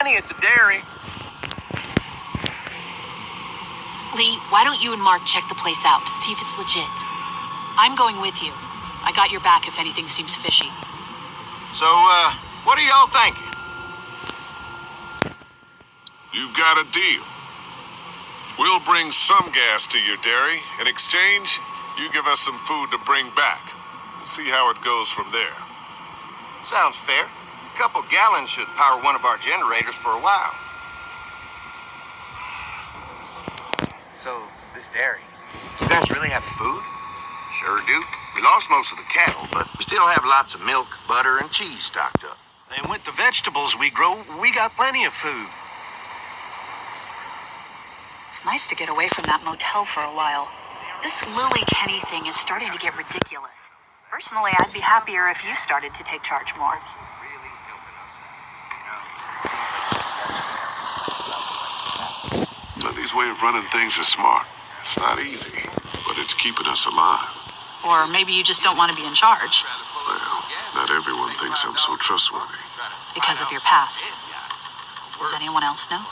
plenty at the dairy. Lee, why don't you and Mark check the place out, see if it's legit. I'm going with you. I got your back if anything seems fishy. So, what are y'all thinking? You've got a deal. We'll bring some gas to your dairy. In exchange, you give us some food to bring back. We'll see how it goes from there. Sounds fair. A couple gallons should power one of our generators for a while. So, this dairy. You guys really have food? Sure do. We lost most of the cattle, but we still have lots of milk, butter, and cheese stocked up. And with the vegetables we grow, we got plenty of food. It's nice to get away from that motel for a while. This Lily Kenny thing is starting to get ridiculous. Personally, I'd be happier if you started to take charge more. Lily's way of running things is smart. It's not easy, but it's keeping us alive. Or maybe you just don't want to be in charge. Well, not everyone thinks I'm so trustworthy. Because of your past. Does anyone else know?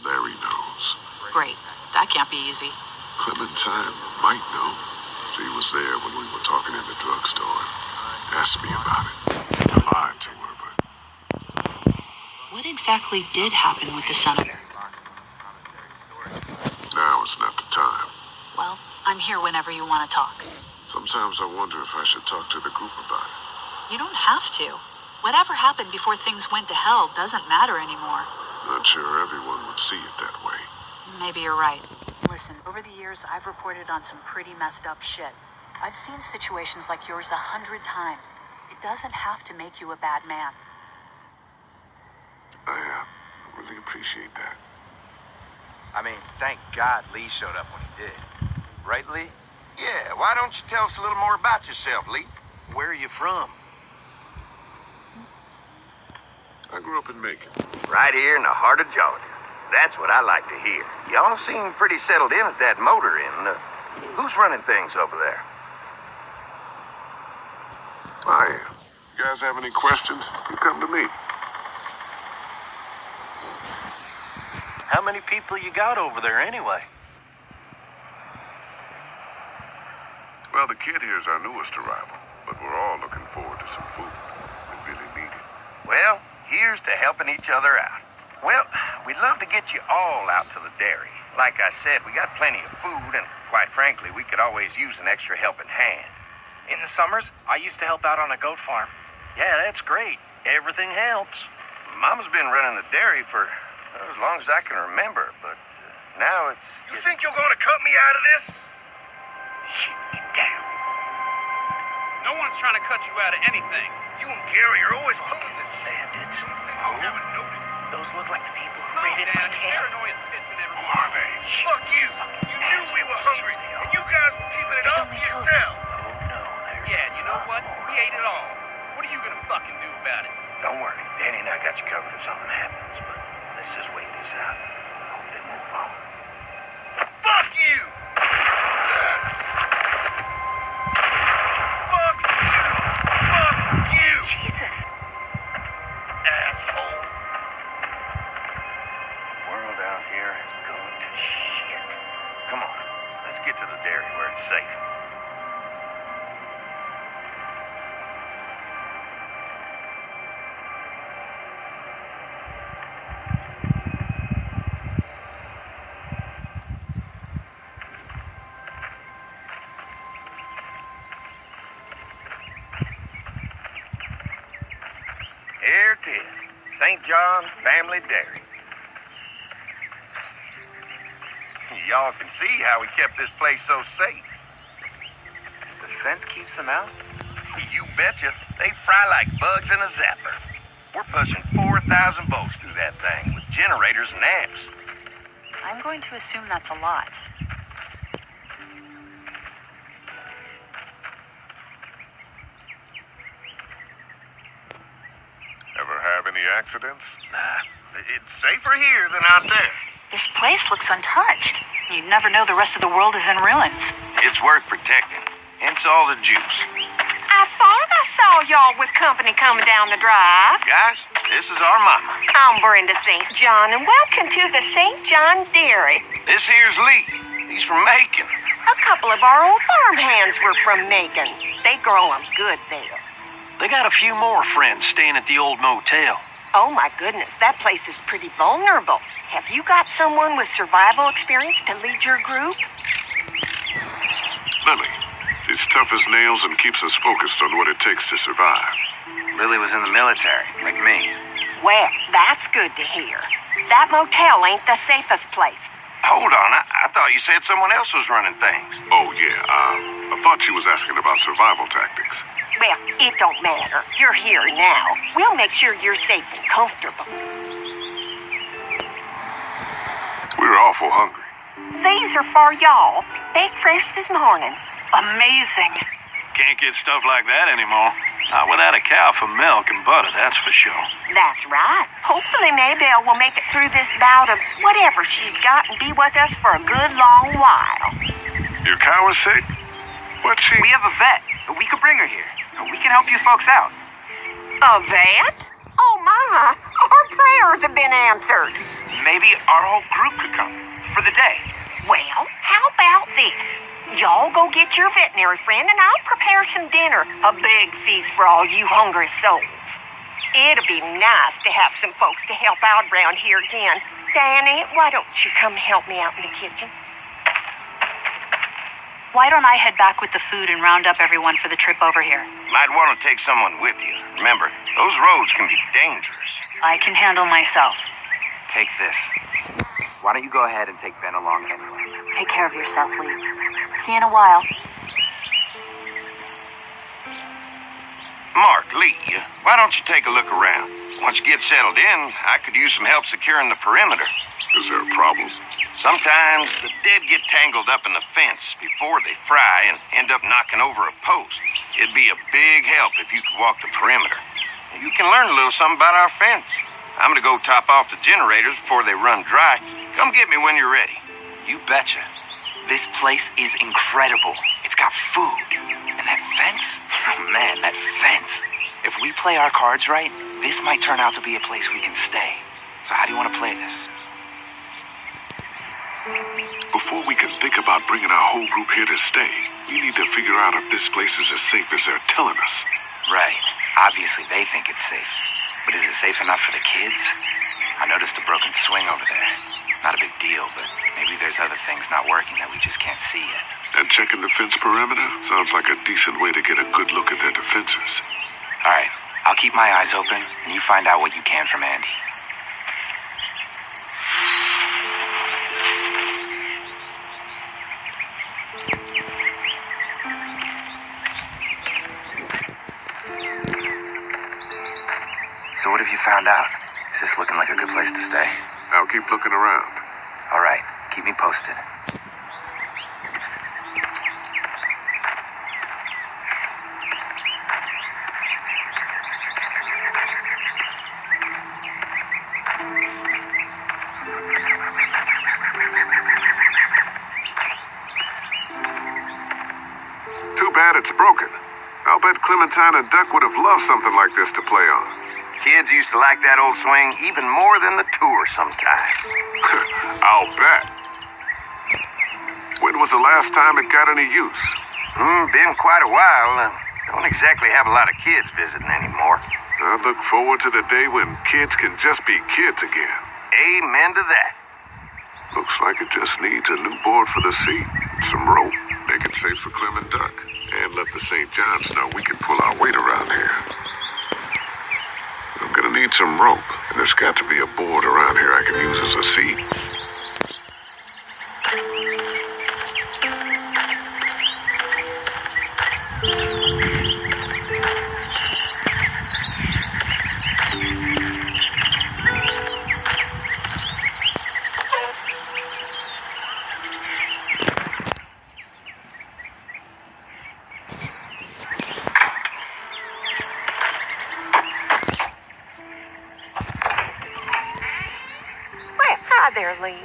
Larry knows. Great. That can't be easy. Clementine might know. She was there when we were talking in the drugstore and asked me about it. I lied to her, but... What exactly did happen with the senator? Now is not the time. Well, I'm here whenever you want to talk. Sometimes I wonder if I should talk to the group about it. You don't have to. Whatever happened before things went to hell doesn't matter anymore. Not sure everyone would see it that way. Maybe you're right. Listen, over the years, I've reported on some pretty messed up shit. I've seen situations like yours 100 times. It doesn't have to make you a bad man. I really appreciate that. I mean, thank God Lee showed up when he did. Right, Lee? Yeah, why don't you tell us a little more about yourself, Lee? Where are you from? I grew up in Macon. Right here in the heart of Georgia. That's what I like to hear. Y'all seem pretty settled in at that motor inn. Who's running things over there? I am. You guys have any questions? You come to me. How many people you got over there anyway? Well, the kid here's our newest arrival, but we're all looking forward to some food. We really need it. Well, here's to helping each other out. Well, we'd love to get you all out to the dairy. Like I said, we got plenty of food, and quite frankly, we could always use an extra helping hand. In the summers, I used to help out on a goat farm. Yeah, that's great. Everything helps. Mama's been running the dairy for as long as I can remember, but now it's... You think you're gonna cut me out of this? Shit, get down. No one's trying to cut you out of anything. You and Gary are always pulling this Bandits. You haven't noticed. Those look like the people who Calm raided my down. Your camp. paranoia's pissing Who everyone are off. they? Fuck you. You knew we were hungry, and you guys were keeping it There's all only to two of them. yourself. Oh, no. Yeah, and you know what? We ate it all. What are you gonna fucking do about it? Don't worry. Danny and I got you covered if something happens, but let's just wait this out. Hope they move on. Fuck you! Fuck you! Fuck you! Jesus. Asshole! The world out here has gone to shit. Come on, let's get to the dairy where it's safe. Here it is, St. John's Family Dairy. Y'all can see how we kept this place so safe. The fence keeps them out? You betcha. They fry like bugs in a zapper. We're pushing 4,000 volts through that thing with generators and amps. I'm going to assume that's a lot. Ever have any accidents? Nah, it's safer here than out there. This place looks untouched. You'd never know the rest of the world is in ruins. It's worth protecting. Hence all the juice. I thought I saw y'all with company coming down the drive. Guys, This is our mama. I'm Brenda St. John, and welcome to the St. John Dairy. This here's Lee. He's from Macon. A couple of our old farm hands were from Macon. They grow 'em good there. They got a few more friends staying at the old motel. Oh my goodness, that place is pretty vulnerable. Have you got someone with survival experience to lead your group? Lily. She's tough as nails and keeps us focused on what it takes to survive. Lily was in the military, like me. Well, that's good to hear. That motel ain't the safest place. Hold on, I thought you said someone else was running things. Oh, yeah, I thought she was asking about survival tactics. Well, it don't matter. You're here now. We'll make sure you're safe and comfortable. We're awful hungry. These are for y'all. Baked fresh this morning. Amazing. Can't get stuff like that anymore. Not without a cow for milk and butter, that's for sure. That's right. Hopefully Maybelle will make it through this bout of whatever she's got and be with us for a good long while. Your cow is sick? What's she? We have a vet. We could bring her here. We can help you folks out. A vet? Oh my, our prayers have been answered. Maybe our whole group could come for the day. Well, how about this? Y'all go get your veterinary friend and I'll prepare some dinner. A big feast for all you hungry souls. It'll be nice to have some folks to help out around here again. Danny, why don't you come help me out in the kitchen? Why don't I head back with the food and round up everyone for the trip over here? Might want to take someone with you. Remember, those roads can be dangerous. I can handle myself. Take this. Why don't you go ahead and take Ben along anyway? Take care of yourself, Lee. See you in a while. Mark, Lee, why don't you take a look around? Once you get settled in, I could use some help securing the perimeter. Is there a problem? Sometimes the dead get tangled up in the fence before they fry and end up knocking over a post. It'd be a big help if you could walk the perimeter. You can learn a little something about our fence. I'm gonna go top off the generators before they run dry. Come get me when you're ready. You betcha. This place is incredible. It's got food. And that fence? Oh man, that fence. If we play our cards right, this might turn out to be a place we can stay. So how do you want to play this? Before we can think about bringing our whole group here to stay, we need to figure out if this place is as safe as they're telling us. Right. Obviously they think it's safe. But is it safe enough for the kids? I noticed a broken swing over there. Not a big deal, but maybe there's other things not working that we just can't see yet. And checking the fence perimeter sounds like a decent way to get a good look at their defenses. All right. I'll keep my eyes open, and you find out what you can from Andy. So what have you found out? Is this looking like a good place to stay? I'll keep looking around. All right. Keep me posted. Too bad it's broken. I'll bet Clementine and Duck would have loved something like this to play on. Kids used to like that old swing even more than the tour sometimes. I'll bet. When was the last time it got any use? Been quite a while. Don't exactly have a lot of kids visiting anymore. I look forward to the day when kids can just be kids again. Amen to that. Looks like it just needs a new board for the seat, some rope, make it safe for Clem and Duck, and let the St. John's know we can pull our weight around here. I'm gonna need some rope, and there's got to be a board around here I can use as a seat. Well, hi there, Lee.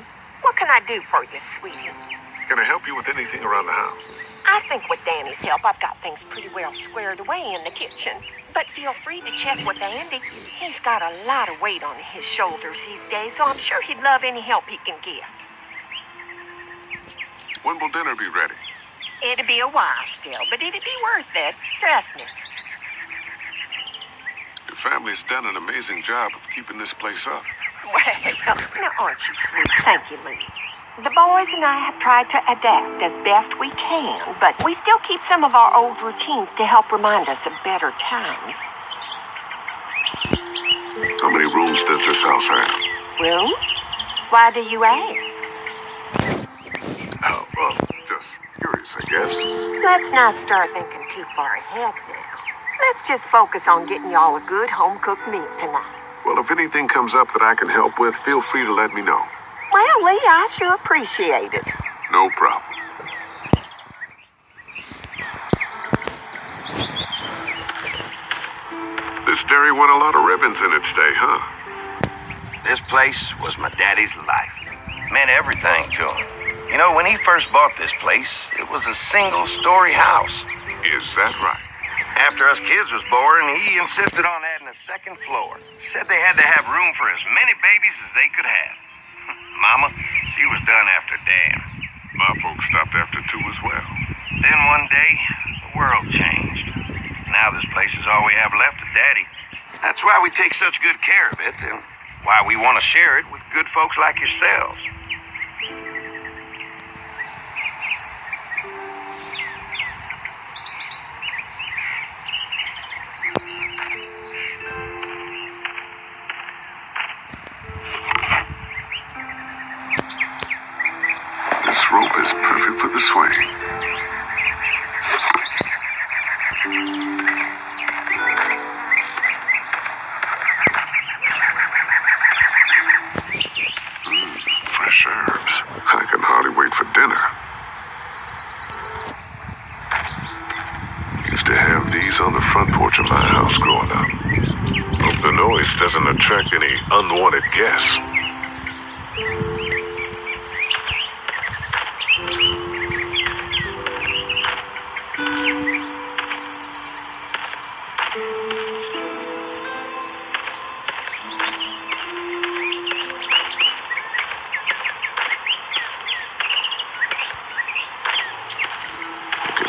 What can I do for you, sweetie? Can I help you with anything around the house? I think with Danny's help, I've got things pretty well squared away in the kitchen. But feel free to check with Andy. He's got a lot of weight on his shoulders these days, so I'm sure he'd love any help he can get. When will dinner be ready? It'd be a while still, but it'd be worth it. Trust me. Your family's done an amazing job of keeping this place up. Well, now aren't you sweet? Thank you, Lee. The boys and I have tried to adapt as best we can, but we still keep some of our old routines to help remind us of better times. How many rooms does this house have? Rooms? Why do you ask? Oh, well, just curious, I guess. Let's not start thinking too far ahead now. Let's just focus on getting y'all a good home-cooked meal tonight. Well, if anything comes up that I can help with, feel free to let me know. Well, Lee, I sure appreciate it. No problem. This dairy won a lot of ribbons in its day, huh? This place was my daddy's life. Meant everything to him. You know, when he first bought this place, it was a single-story house. Is that right? After us kids was born, he insisted on adding a second floor. Said they had to have room for as many babies as they could have. Mama, she was done after Dan. My folks stopped after 2 as well. Then one day, the world changed. Now this place is all we have left of Daddy. That's why we take such good care of it, and why we want to share it with good folks like yourselves. This rope is perfect for the swing. Fresh herbs. I can hardly wait for dinner. Used to have these on the front porch of my house growing up. Hope the noise doesn't attract any unwanted guests.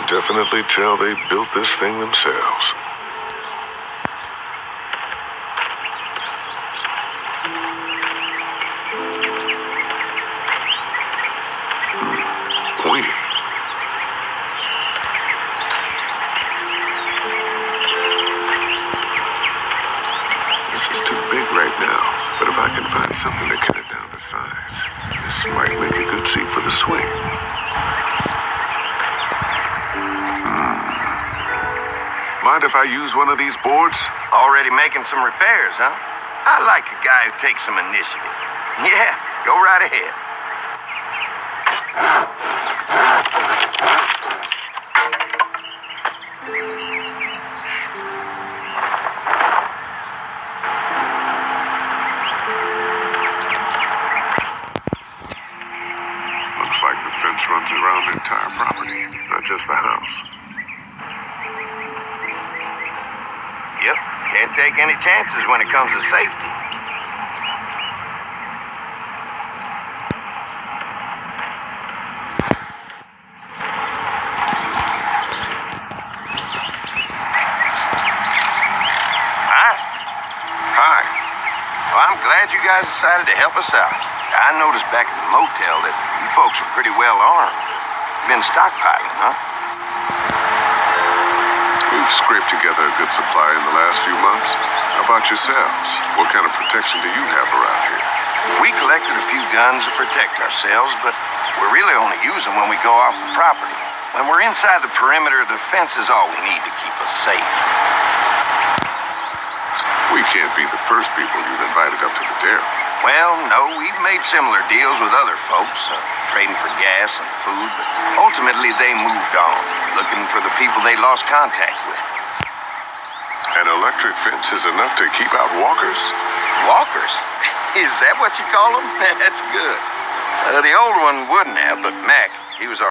Definitely tell they built this thing themselves. Pointy. This is too big right now, but if I can find something to cut it down to size, this might make a good seat for the swing. Mind if I use one of these boards? Already making some repairs, huh? I like a guy who takes some initiative. Yeah, go right ahead. Looks like the fence runs around the entire property, not just the house. Yep, can't take any chances when it comes to safety. Hi. Well, I'm glad you guys decided to help us out. I noticed back at the motel that you folks are pretty well armed. Been stockpiling, huh? We've scraped together a good supply in the last few months. How about yourselves? What kind of protection do you have around here? We collected a few guns to protect ourselves, but we really only use them when we go off the property. When we're inside the perimeter, the fence is all we need to keep us safe. We can't be the first people you've invited up to the dairy. Well, no, we've made similar deals with other folks, trading for gas and food, but ultimately they moved on, looking for the people they lost contact with. An electric fence is enough to keep out walkers? Walkers? Is that what you call them? That's good. The old one wouldn't have, but Mac, he was our